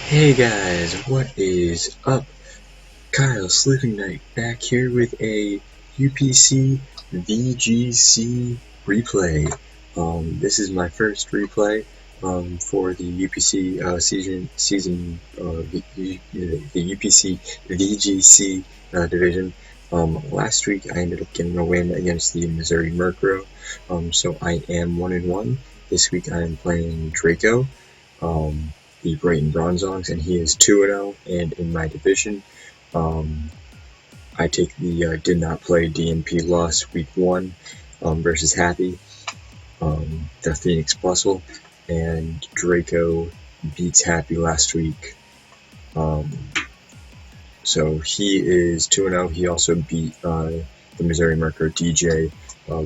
Hey guys, what is up? Kyle Sleeping Night back here with a UPC VGC replay. This is my first replay for the UPC the UPC VGC division. Last week I ended up getting a win against the Missouri Mercro, so I am 1-1. This week I am playing Draco. The Brighton Bronzongs, and he is 2-0. And in my division, I take the did not play DNP loss week 1 versus Happy, the Phoenix Bustle, and Draco beats Happy last week. So he is 2-0. He also beat the Missouri Mercro DJ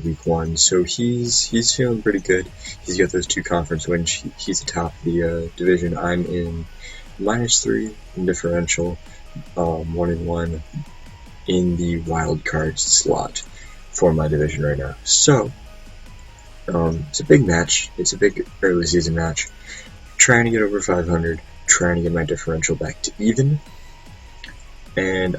week 1, so he's feeling pretty good. He's got those 2 conference wins. He's atop the division. I'm in -3 in differential, 1-1 in the wild card slot for my division right now. So it's a big match. It's a big early season match. Trying to get over 500. Trying to get my differential back to even. And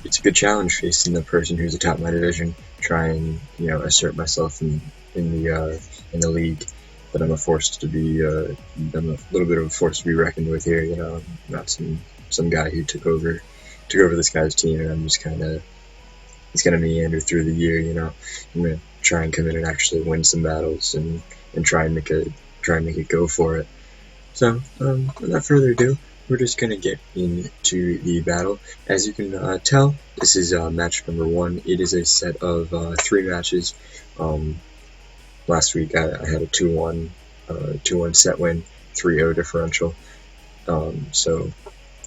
it's a good challenge facing the person who's atop my division. Try and assert myself in the league. But I'm a force to be. I'm a little bit of a force to be reckoned with here. I'm not some guy who took over this guy's team, and I'm just he's gonna meander through the year. I'm gonna try and come in and actually win some battles and try and make it go for it. So without further ado, we're just going to get into the battle. As you can tell, this is match number 1. It is a set of 3 matches. Last week I had a 2-1 set win, 3-0 differential. So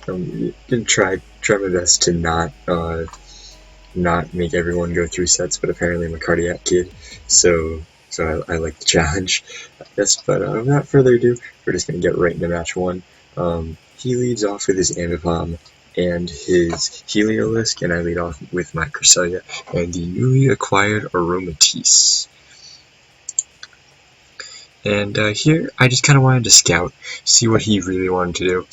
I'm going to try my best to not make everyone go through sets, but apparently I'm a cardiac kid, so I like the challenge, I guess. But without further ado, we're just going to get right into match 1. He leads off with his Ambipom and his Heliolisk, and I lead off with my Cresselia and the newly acquired Aromatisse. And here, I just kind of wanted to scout, see what he really wanted to do.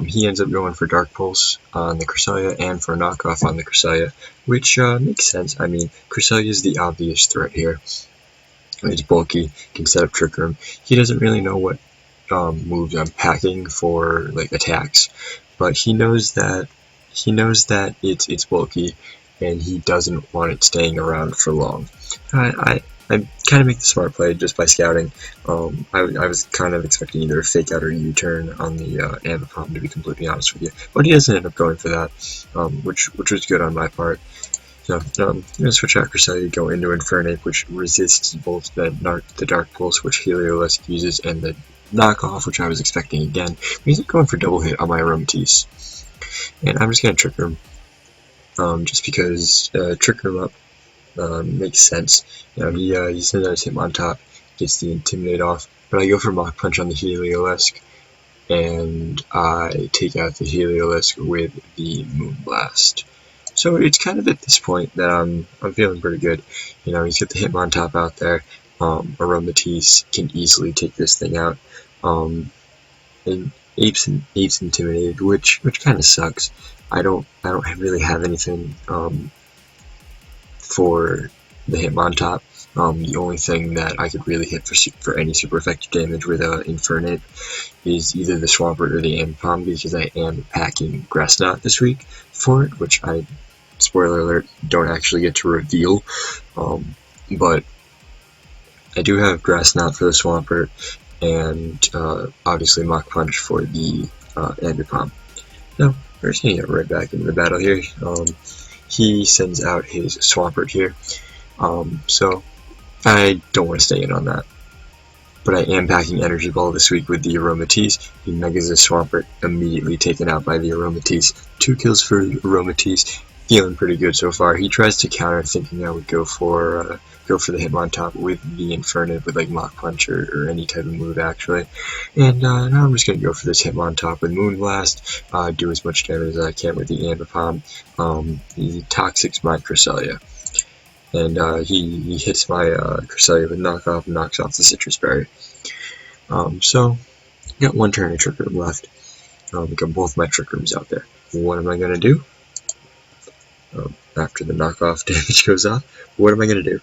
He ends up going for Dark Pulse on the Cresselia and for a knockoff on the Cresselia, which makes sense. I mean, Cresselia is the obvious threat here. It's bulky, can set up Trick Room. He doesn't really know what moves I'm packing for like attacks, but he knows that it's bulky, and he doesn't want it staying around for long. I kind of make the smart play just by scouting. I was kind of expecting either a fake out or U-turn on the Ambipom, to be completely honest with you, but he doesn't end up going for that, which was good on my part. So I'm going to switch out Cresselia, go into Infernape, which resists both the Dark Pulse, which Heliolisk uses, and the knockoff, which I was expecting again. He's going for double hit on my Aromatisse, and I'm just going to Trick Room, just because Trick Room up makes sense. He sends out his Hitmontop, gets the Intimidate off, but I go for Mach Punch on the Heliolisk, and I take out the Heliolisk with the Moonblast. So it's kind of at this point that I'm feeling pretty good. He's got the Hitmontop out there. Aromatisse can easily take this thing out. And Apes intimidated, which kind of sucks. I don't really have anything for the Hitmontop. The only thing that I could really hit for any super effective damage with Infernape is either the Swampert or the Ambipom, because I am packing Grass Knot this week for it, which I, spoiler alert, don't actually get to reveal. But I do have Grass Knot for the Swampert, and obviously Mach Punch for the Ambipom. Now, we're just going to get right back into the battle here. He sends out his Swampert here, so I don't want to stay in on that. But I am packing Energy Ball this week with the Aromatisse. He Megas the Swampert, immediately taken out by the Aromatisse. 2 kills for Aromatisse. Feeling pretty good so far. He tries to counter, thinking I would go for the Hitmontop with the Infernape, with like Mach Punch or any type of move actually. And now I'm just going to go for this Hitmontop with Moonblast, do as much damage as I can with the Ambipom. He Toxics my Cresselia, and he hits my Cresselia with knockoff and knocks off the Citrus Berry. So got 1 turn of Trick Room left. Got both my trick rooms out there. What am I gonna do? After the knockoff damage goes off, what am I gonna do?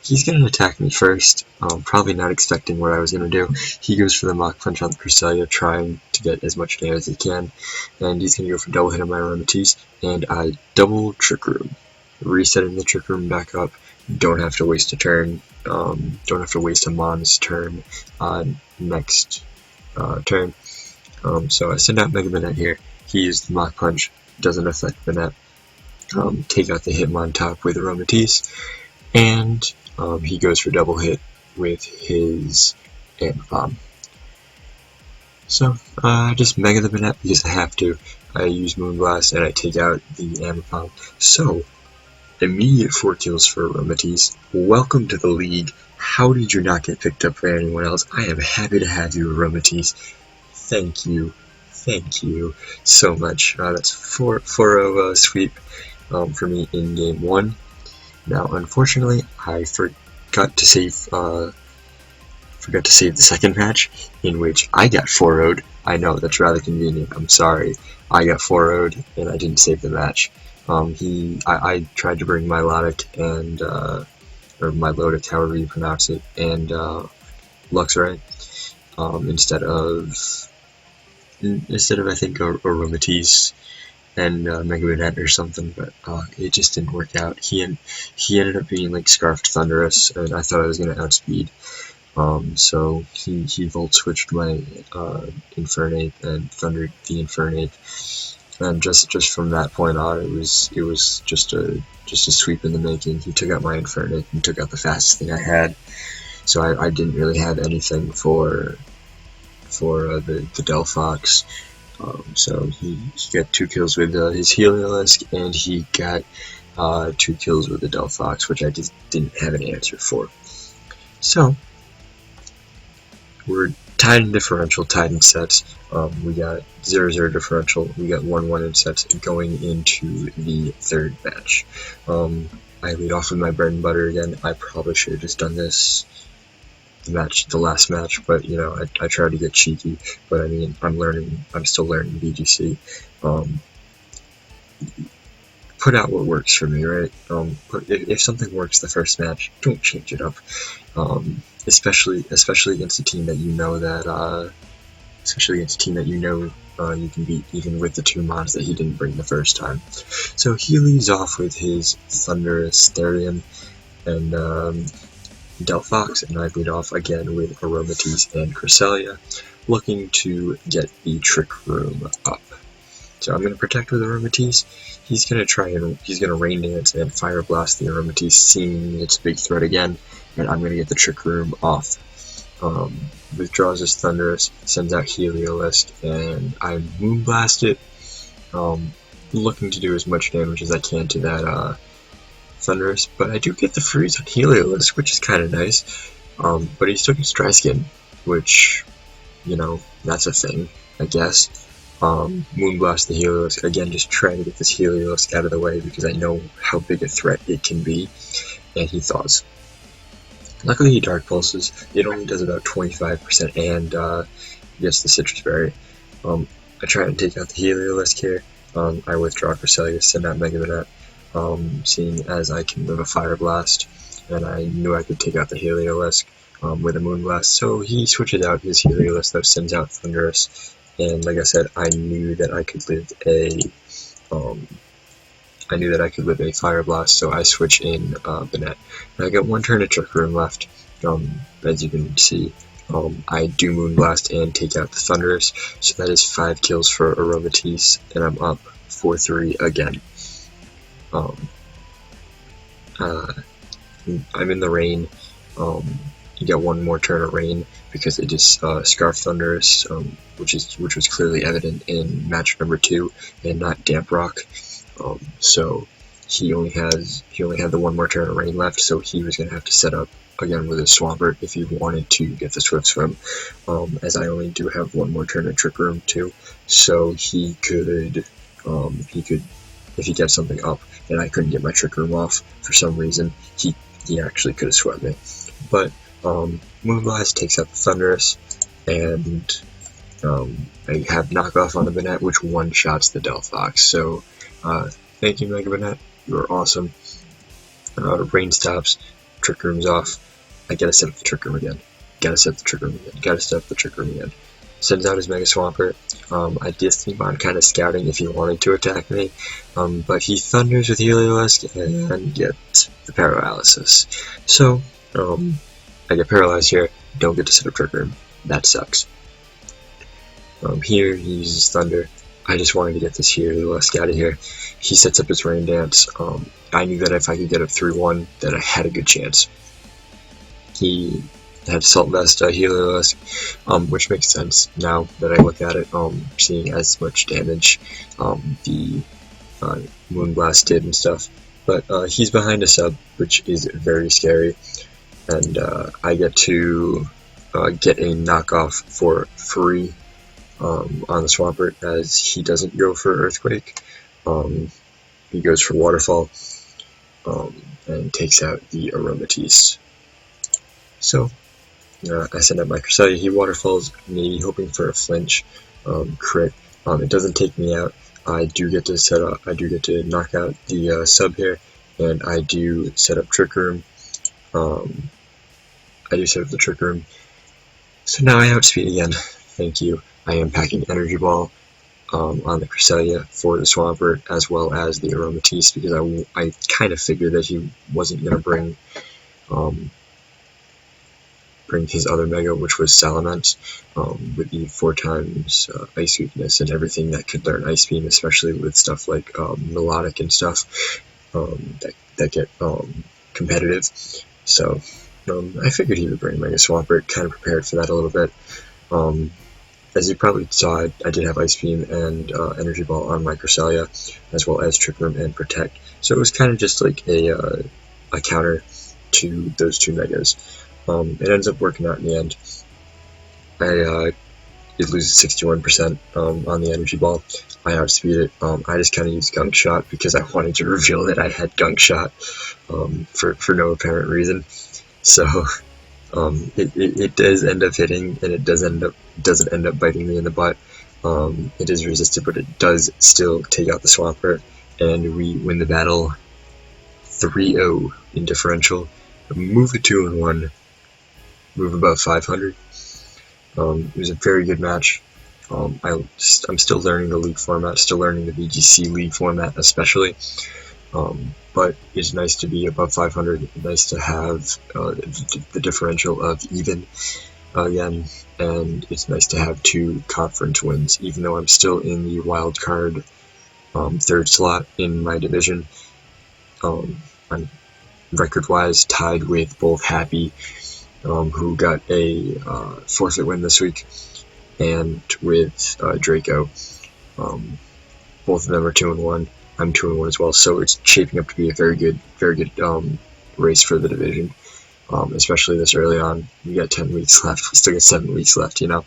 He's gonna attack me first, probably not expecting what I was gonna do. He goes for the Mach Punch on the Cresselia, trying to get as much damage as he can, and he's gonna go for double hit on my Aromatisse, and I double Trick Room, resetting the Trick Room back up. Don't have to waste a turn, don't have to waste a Mon's turn next turn. So I send out Mega Manette here. He used the Mach Punch, doesn't affect Manette. Take out the Hitmontop with Aromatisse, and he goes for double hit with his Amber Bomb. So I just Mega the Manette because I have to. I use Moonblast and I take out the Amber Bomb. So immediate 4 kills for Aromatisse. Welcome to the league. How did you not get picked up by anyone else? I am happy to have you, Aromatisse. Thank you so much. That's 4-0 sweep for me in game 1. Now, unfortunately, I forgot to save the second match, in which I got 4-0'd. I know, that's rather convenient. I'm sorry. I got 4-0'd, and I didn't save the match. I tried to bring Milotic and, or Milotic, however you pronounce it, and Luxray, instead of I think Aromatisse and Mega Manette or something, but it just didn't work out. He ended up being like Scarfed Thunderous, and I thought I was gonna outspeed. So he volt switched my Infernape and thundered the Infernape, and just from that point on, it was just a sweep in the making. He took out my Infernape and took out the fastest thing I had, so I didn't really have anything for the Delphox. So he got 2 kills with his Heliolisk, and he got 2 kills with the Delphox, which I just didn't have an answer for. So we're tied in differential, tied in sets. We got 0-0 differential. We got 1-1 in sets going into the third match. I lead off with my bread and butter again. I probably should have just done this the last match, but you know, I tried to get cheeky. But I mean, I'm still learning VGC. Put out what works for me, right? If something works the first match, don't change it up. Especially against a team that you know you can beat, even with the 2 mods that he didn't bring the first time. So he leads off with his Thunderous Therian and Delphox, and I lead off again with Aromatisse and Cresselia, looking to get the Trick Room up. So I'm going to protect with Aromatisse. He's going to Rain Dance and Fire Blast the Aromatisse, seeing its big threat again, and I'm going to get the Trick Room off. Withdraws his Thunderous, sends out Heliolisk, and I Moonblast it, looking to do as much damage as I can to that Thunderous, but I do get the freeze on Heliolisk, which is kind of nice. But he's took his Dry Skin, which, you know, that's a thing, I guess. Moonblast the Heliolisk, again, just trying to get this Heliolisk out of the way because I know how big a threat it can be, and he thaws. Luckily he Dark Pulses. It only does about 25% and gets the Citrus Berry. I try and take out the Heliolisk here. I withdraw Cresselia, send out Mega Manette, seeing as I can live a Fire Blast, and I knew I could take out the Heliolisk with a Moonblast. So he switches out his Heliolisk, though, sends out Thunderous, and like I said, I knew that I could live a Fire Blast, so I switch in Banette. I got 1 turn of Trick Room left, as you can see. I do Moonblast and take out the Thunderous, so that is 5 kills for Aromatisse, and I'm up 4-3 again. I'm in the rain. You get 1 more turn of rain because it is Scarf Thunderous, which was clearly evident in match number 2, and not Damp Rock. So he only had the 1 more turn of rain left, so he was gonna have to set up again with his Swampert if he wanted to get the Swift Swim. As I only do have 1 more turn of Trick Room too, so he could if he gets something up and I couldn't get my Trick Room off for some reason, he actually could have swept me. But Moonblast takes out the Thunderous, and I have knockoff on the Banette, which one-shots the Delphox. So, thank you, Mega Banette. You are awesome. Rain stops, Trick Room's off. I gotta set up the Trick Room again. Gotta set up the Trick Room again. Gotta set up the Trick Room again. Sends out his Mega Swampert. I just think on kind of scouting if he wanted to attack me, but he thunders with Heliolisk and gets the paralysis. So, I get paralyzed here, don't get to set up Trick Room. That sucks. Here, he uses Thunder. I just wanted to get this Heliolisk out of here. He sets up his Rain Dance. I knew that if I could get up 3-1, that I had a good chance. He had Salt Vest Heliolisk, which makes sense now that I look at it, seeing as much damage the Moonblast did and stuff. But he's behind a sub, which is very scary, and I get to get a knockoff for free on the Swampert, as he doesn't go for Earthquake. He goes for Waterfall, and takes out the Aromatisse. So, I send up my Cresselia, he waterfalls me, hoping for a flinch crit. It doesn't take me out. I do get to knock out the sub here, and I do set up Trick Room. I do set up the Trick Room. So now I outspeed again. Thank you. I am packing Energy Ball on the Cresselia for the Swampert, as well as the Aromatisse, because I kind of figured that he wasn't going to bring his other Mega, which was Salamence, with the 4x Ice Weakness and everything that could learn Ice Beam, especially with stuff like Melodic and stuff that get competitive. So I figured he would bring Mega Swampert, kind of prepared for that a little bit. As you probably saw, I did have Ice Beam and Energy Ball on my Cresselia, as well as Trick Room and Protect. So it was kind of just like a counter to those two Megas. It ends up working out in the end. It loses 61% on the Energy Ball. I outspeed it. I just kind of used Gunk Shot because I wanted to reveal that I had Gunk Shot for no apparent reason. So it does end up hitting, and it doesn't end up biting me in the butt. It is resisted, but it does still take out the Swampert, and we win the battle 3-0 in differential. Move to 2-1. Move above 500. It was a very good match. I'm still learning the league format, still learning the VGC league format especially. But it's nice to be above 500. Nice to have the differential of even again, and it's nice to have 2 conference wins. Even though I'm still in the wild card 3rd slot in my division, I'm record-wise tied with both Happy, who got a forfeit win this week, and with Draco. Both of them are 2-1. I'm 2-1 as well, so it's shaping up to be a very good race for the division. Especially this early on. We got 10 weeks left. We still got 7 weeks left, you know.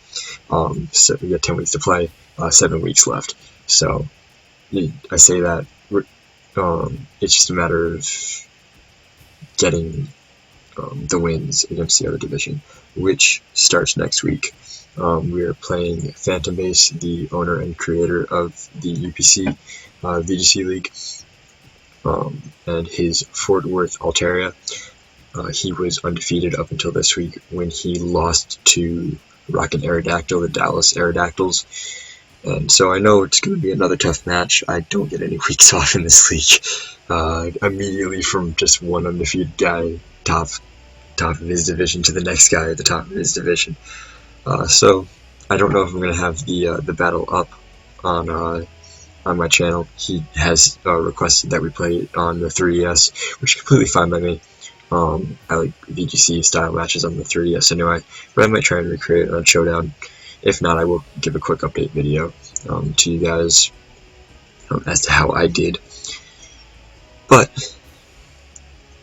So we got 10 weeks to play, 7 weeks left. So I say that it's just a matter of getting the wins against the other division, which starts next week. We are playing Phantom Base, the owner and creator of the UPC VGC League, and his Fort Worth Altaria. He was undefeated up until this week when he lost to Rockin' Aerodactyl, the Dallas Aerodactyls. And so I know it's going to be another tough match. I don't get any weeks off in this league. Immediately from just one undefeated guy, top of his division, to the next guy at the top of his division. So I don't know if I'm going to have the battle up on my channel. He has requested that we play it on the 3DS, which is completely fine by me. I like VGC style matches on the 3DS anyway, but I might try and recreate it on Showdown. If not, I will give a quick update video to you guys as to how I did. But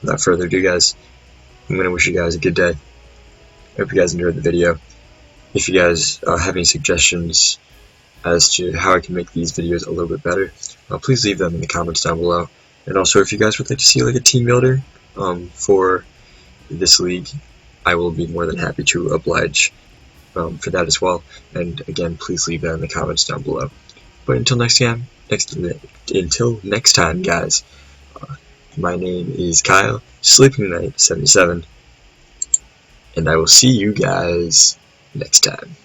without further ado, guys, I'm going to wish you guys a good day. Hope you guys enjoyed the video. If you guys have any suggestions as to how I can make these videos a little bit better, please leave them in the comments down below. And also, if you guys would like to see like a team builder for this league, I will be more than happy to oblige. for that as well. And again, please leave that in the comments down below. But until next time, guys, my name is Kyle, Sleeping Night 77, and I will see you guys next time.